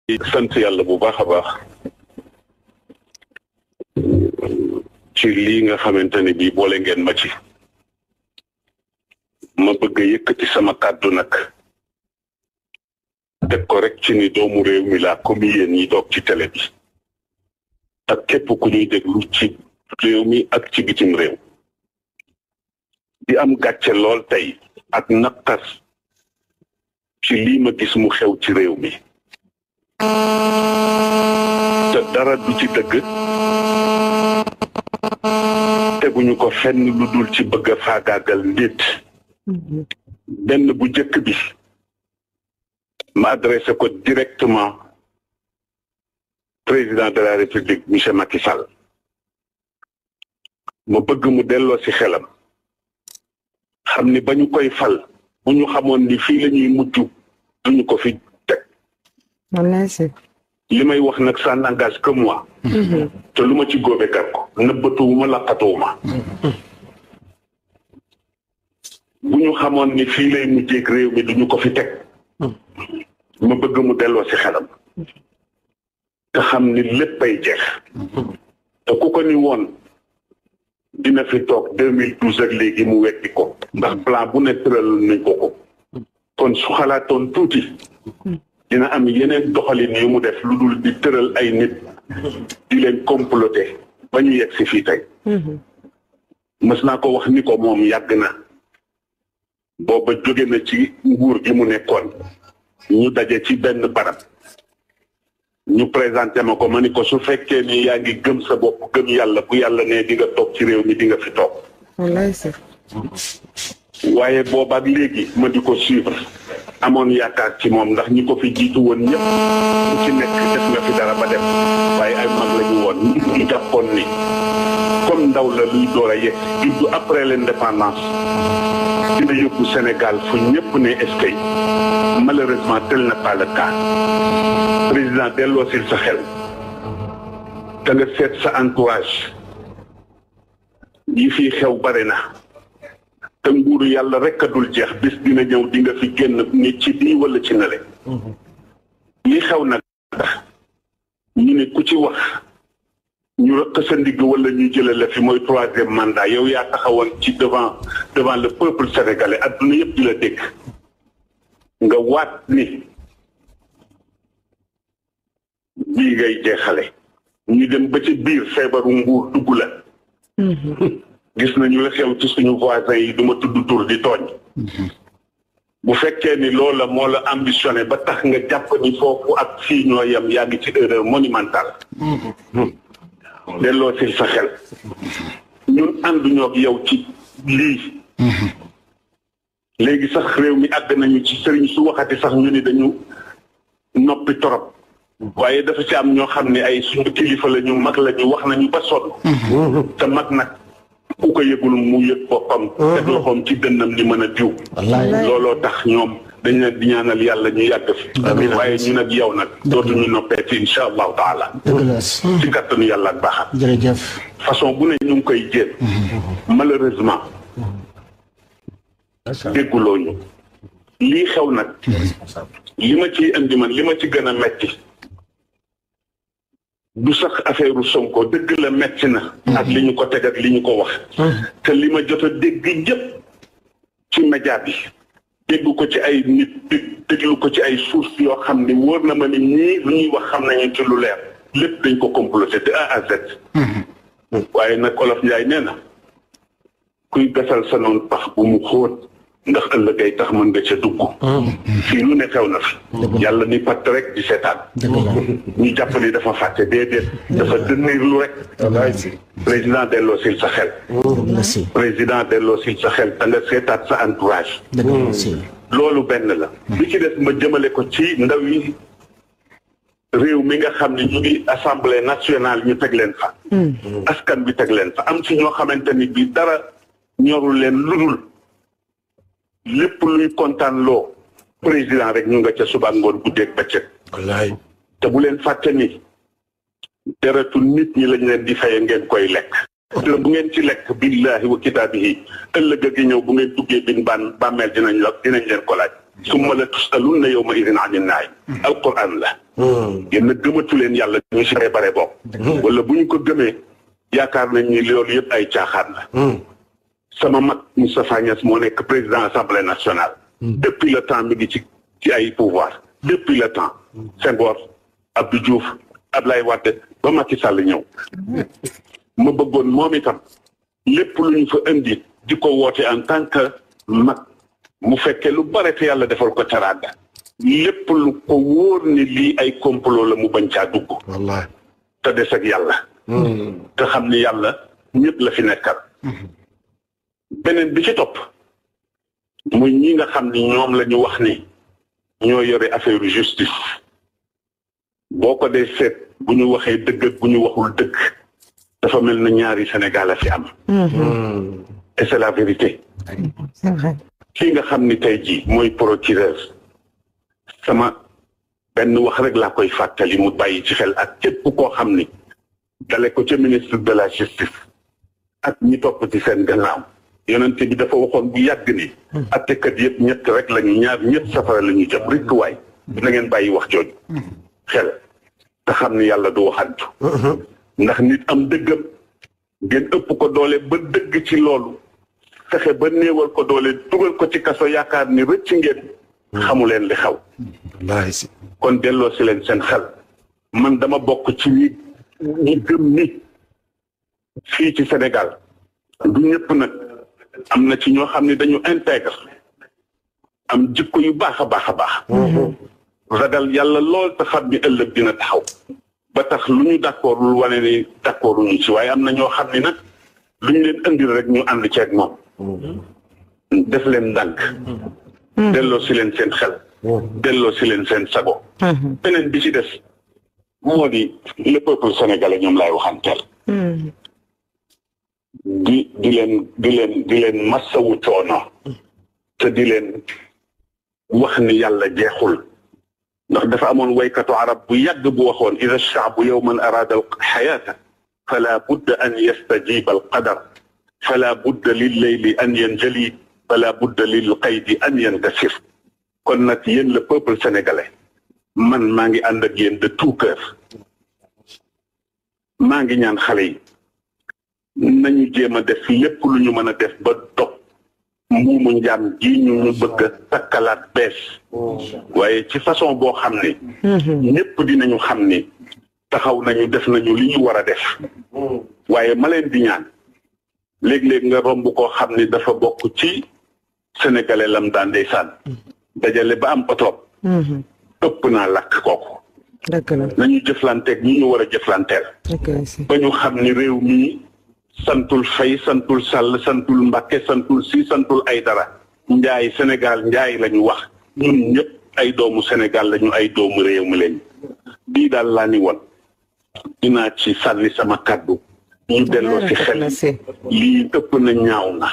sant yàlla bu baax a baax ci lii nga xamante ne bii boole ngeen ma ci ma bëgg a yëkkati sama kàddu nag teg ko rek ci ni doomu réew mi laa comme yéen ñi toog ci télé bi ak képp ku ñuy déglu ci réew mi ak ci bitim réew di am gàcce lool tey ak naqar ci lii ma gis mu xew ci réew mi te dara du ci dëgg teguñu ko fenn lu dul ci bëgg a faagaagal nit benn bu jëkk bi ma adressé ko directement président de la république monsieur Macky Sall ma bëgg mu delloo ci xelam xam ni ba ñu koy fal bu ñu xamoon ni fii la ñuy mujj duñu ko fi teg li may wax nag ça n'engage que moi te lu ma ci góobe gar ko nëbbatuwuma laqatuwuma bu ñu xamoon ni fii lay mujjeeg réew mi duñu ko fi teg ma bëgg mu delloo ci xelam te xam ni lépp ay jeex te ku ko ni woon dina fi toog 2012 ak léegi mu weddi ko ndax plan bu ne tëral nañ ko kon su xalaatoon tuuti dina am yeneen doxalin yu mu def lu dul di tëral ay nit di leen comploter ba ñu yegg si fii tey mës naa ko wax ni ko moom yàgg na booba jóge na ci nguur gi mu nekkoon ñu daje ci benn barab ñu présenté ma ko ma ni ko su fekkee ni yaa ngi gëm sa bopp gëm yàlla bu yàlla ne di nga toog ci réew mi di nga fi toog waaye boobaak léegi ma di ko suivre amoon yaakaar ci moom ndax ñi ko fi jiitu woon ñëpp ku ci nekk def nga fi dara ba dem waaye ay mag lañu woon ñu jàppoon ni comme ndaw la luy door a yegg juddu après l'indépendance dina yóbbu Sénégal fu ñëpp ne est-ce que malheureusement tel n'est pas le cas président delloo sil sa xel te nga seet sa entourage yi fii xew bare na te nguuru yàlla rek a dul jeex bis dina ñëw di nga fi génn ni ci bii wala ci nale li xew nag ñu ne ku ci wax ñu rëq sa ndigg wala ñu jëlee la fi mooy 3e mandat yow yaa taxawoon ci devant le peuple sénégalais adduna yëpp di la dégg nga waat ni bii ngay jeexale ñu dem ba ci biir feebaru nguur dugg la gis nañu la xew ci suñu voisins yi duma tudd tur di tooñ bu fekkee ni loola moo la ambitionné ba tax nga jàpp ni foofu ak fii ñoo yem yaa ngi ci erreur monumentale delloo si sa xel ñun ànduñoo ak yow ci lii léegi sax réew mi àgg nañu ci sëriñ su waxati sax ñu ni dañu noppi torop waaye dafa ci am ñoo xam ne ay suñu kilifa la ñu mag la ñu wax nañu ba sonn te mag nag ku ko yëgul mu yëg boppam teg loxoom ci dënnam ni mën a diw looloo tax ñoom dañ leen di ñaanal yàlla ñu yàgg fi waaye ñu nag yow nag dootuñu noppee ci insha allahu taala ci kattanu yàlla ak baaxam jërëjëf façon bu ne ñu ngi koy jéem malheureusement dégguloo ñu lii xew nag li ma ciy indi man li ma ci gën a metti du sax affaire Sonko dëgg la metti na ak li ñu ko teg ak li ñu ko wax te li ma jot a dégg yëpp ci média bi dégg ko ci ay nit déglu ko ci ay sources yoo xam ni wóor na ma ni ñii lu ñuy wax xam nañu ci lu leer lépp dañ ko comploté de A à Z waaye nag Olof Njaay nee na kuy gasal sa noonu pax bu mu xóot ndax ëllëg ay tax mën nga ca dugg fii lu ne xew na fi yàlla ni patt rek di seetaan ñu jàpp ni dafa fàtte déedéet dafa dënniir lu rek président delloo sil sa xel président delloo sil sa xel da nga seetaat sa entourage loolu benn la li ci des ma jëmale ko ci ndaw yi réew mi nga xam ne ñu ngi assemblée nationale ñu teg leen fa askan bi teg leen fa am ci ñoo xamante ni bi dara ñorul leen ludul lépp luy kontaan loo président rek ñu nga ca suba ngoon guddeeg bëccëg wallaay te bu leen fàtte ni deretu nit ñi lañ leen di faye ngeen koy lekk te bu ngeen ci lekk billahi wa kitaabihi ëllëg gi ñëw bu ngeen duggee bin bàmmeel dinañ leen ko laaj summa la tusalunna yawma idin anin naim alquran la yéen a gëmatu leen yàlla ñu si bare bokk wala bu ñu ko gëmee yaakaar nañ ni loolu yëpp ay caaxaan la sama mag Moustapha Niasse moo nekk président assemblée nationale depuis le temps mi ngi ci ay pouvoir depuis le temps Senghor Abdou Diouf Ablaye Wade ba Macky Sall ñëw ma bëggoon moom itam lépp lu ñu fa indi di ko woote en tant que mag mu fekkee lu bare te yàlla defal ko teraanga lépp lu ko wóor ni lii ay complot la mu bañ caa dugg wallahi te des ak yàlla te xam ni yàlla ñëpp la fi nekkal beneen bi ci topp muy ñi nga xam ni ñoom la ñu wax ni ñoo yore affaire justice boo ko dee seet bu ñu waxee dëgg ak bu ñu waxul dëgg dafa mel na ñaari Sénégal a fi am et c'est la vérité c'est vrai kii nga xam ni tey jii mooy procureur sama benn wax rek laa koy fàttali mu bàyyi ci xel ak képp koo xam ni dale ko ca ministre de la justice ak ñi topp ci seen gannaaw yonent bi dafa waxoon bu yàgg ni attekat yëpp ñett rek lañu ñaar ñett safara la ñu jëm rek waay na ngeen bàyyi wax jooju xel te xam ni yàlla du waxantu ndax nit am dëggam ngeen ëpp ko doole ba dëgg ci loolu fexe ba néewal ko doole dugal ko ci kaso yaakaar ni rëcc ngeen xamu leen li xaw wallahi si kon delloo si leen seen xel man dama bokk ci ñi gëm ni fii ci Sénégal du ñëpp nag am na ci ñoo xam ne dañu intègre am jikko yu baax a baax a baax ragal yàlla lool te xam ni ëllëg dina taxaw ba tax lu ñu d'accord lu wane ni d'accord ñu ci waaye am na ñoo xam ni nag lu ñu leen indil rek ñu ànd ceeg moom def leen ndànk delloo si leen seen xel delloo si leen seen sago beneen bi ci des moo di le peuple sénégalais ñoom laay waxanteel di leen massawu coono te di leen wax ni yàlla jeexul ndax dafa amoon waykatu arab bu yàgg bu waxoon ida shaabu yowman araada alxayaata fala budda an yastajiba alqadar fala budda lilleyli an yanjali fala budda lilqaydi an yankasir kon nag yéen le peuple sénégalais man maa ngi ànd ak yéen de tout cœur maa ngi ñaan xale yi nañu jéem a def lépp lu ñu mën a def ba dog mbuumu njaam ji ñu bëgg a takkalaat bees waaye ci façon boo xam ne ñépp dinañu xam ni taxaw nañu def nañu li ñu war a def waaye ma leen di ñaan léeg-léeg nga romb koo xam ni dafa bokk ci sénégalais lam daan ndeysaan dajale ba am oto ëpp naa lakk kooku nañu jëflanteeg ñi ñu war a jëflanteel ba ñu xam ni réew mi santul Fay santul Sall santul Mbàkke santul Si santul ay dara njaay Sénégal njaay la ñu wax ñun ñëpp ay doomu Sénégal lañu ay doomu réew mi lañ bii daal laa ni woon dinaa ci sànni sama kàddu ñu delloo ci xel lii ëpp na ñaaw na